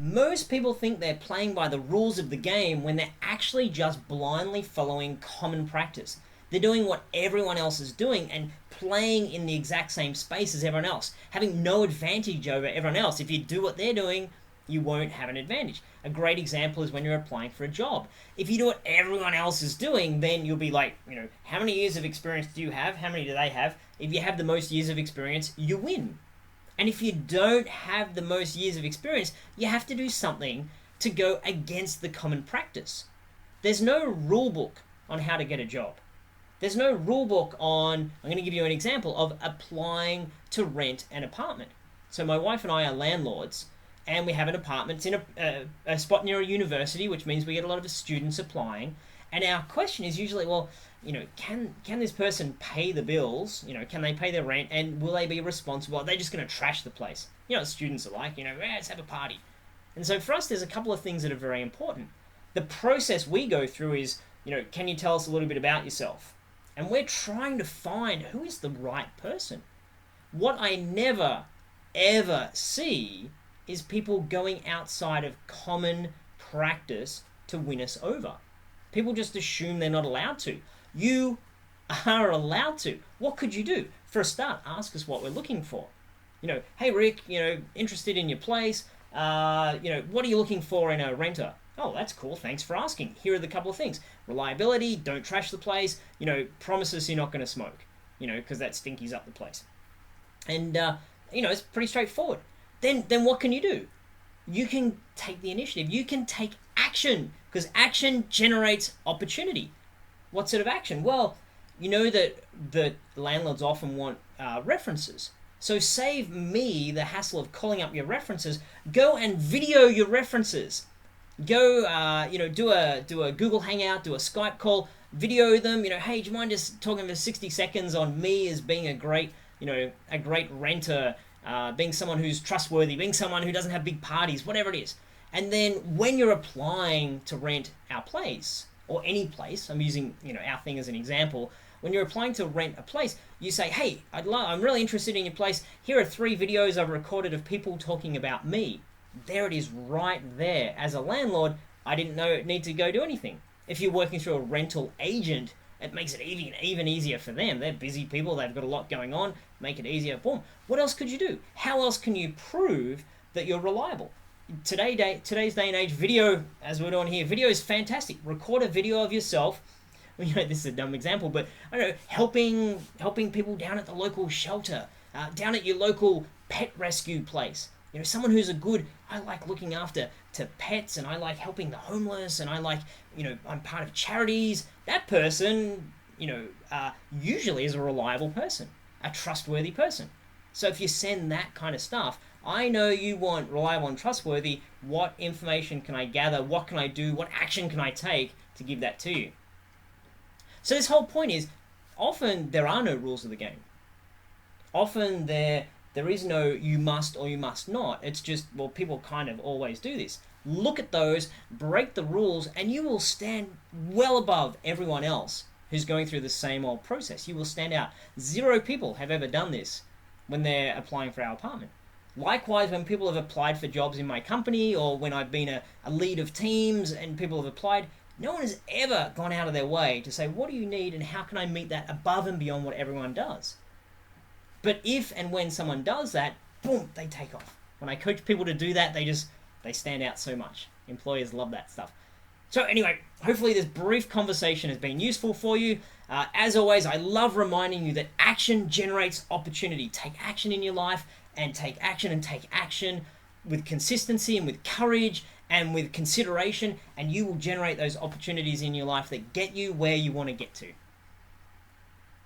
Most people think they're playing by the rules of the game when they're actually just blindly following common practice. They're doing what everyone else is doing and playing in the exact same space as everyone else, having no advantage over everyone else. If you do what they're doing, you won't have an advantage. A great example is when you're applying for a job. If you do what everyone else is doing, then you'll be like, how many years of experience do you have? How many do they have? If you have the most years of experience, you win. And if you don't have the most years of experience, you have to do something to go against the common practice. There's no rule book on how to get a job. There's no rule book on, I'm going to give you an example of applying to rent an apartment. So my wife and I are landlords, and we have an apartment. It's in a spot near a university, which means we get a lot of students applying. And our question is usually, well, can this person pay the bills? Can they pay their rent? And will they be responsible? Are they just going to trash the place? Students are like, let's have a party. And so for us, there's a couple of things that are very important. The process we go through is, can you tell us a little bit about yourself? And we're trying to find who is the right person. What I never, ever see is people going outside of common practice to win us over. People just assume they're not allowed to. You are allowed to. What could you do? For a start, ask us what we're looking for. Hey Rick, interested in your place. What are you looking for in a renter? Oh, that's cool. Thanks for asking. Here are the couple of things. Reliability, don't trash the place. Promises you're not going to smoke. Because that stinkies up the place. And, it's pretty straightforward. Then what can you do? You can take the initiative. You can take action, because action generates opportunity. What sort of action? Well, you know that the landlords often want references. So save me the hassle of calling up your references. Go and video your references. Go, do a Google Hangout, do a Skype call, video them. Hey, do you mind just talking for 60 seconds on me as being a great renter, being someone who's trustworthy, being someone who doesn't have big parties, whatever it is. And then when you're applying to rent our place, or any place, I'm using our thing as an example, when you're applying to rent a place, you say, hey, I'm really interested in your place. Here are 3 videos I've recorded of people talking about me. There it is right there. As a landlord, I didn't need to go do anything. If you're working through a rental agent, it makes it even easier for them. They're busy people. They've got a lot going on. Make it easier. Boom. What else could you do? How else can you prove that you're reliable? Today's day and age, video, as we're doing here, video is fantastic. Record a video of yourself. This is a dumb example, but I don't know, helping people down at the local shelter, down at your local pet rescue place. Someone who's I like looking after to pets, and I like helping the homeless, and I like, I'm part of charities. That person, usually is a reliable person, a trustworthy person. So if you send that kind of stuff, I know you want reliable and trustworthy. What information can I gather? What can I do? What action can I take to give that to you? So this whole point is, often there are no rules of the game. Often there is no you must or you must not. It's just, well, people kind of always do this. Look at those, break the rules, and you will stand well above everyone else who's going through the same old process. You will stand out. 0 people have ever done this when they're applying for our apartment. Likewise, when people have applied for jobs in my company, or when I've been a lead of teams and people have applied, no one has ever gone out of their way to say, what do you need and how can I meet that above and beyond what everyone does? But if and when someone does that, boom, they take off. When I coach people to do that, they stand out so much. Employers love that stuff. So anyway, hopefully this brief conversation has been useful for you. As always, I love reminding you that action generates opportunity. Take action in your life, and take action with consistency and with courage and with consideration, and you will generate those opportunities in your life that get you where you want to get to.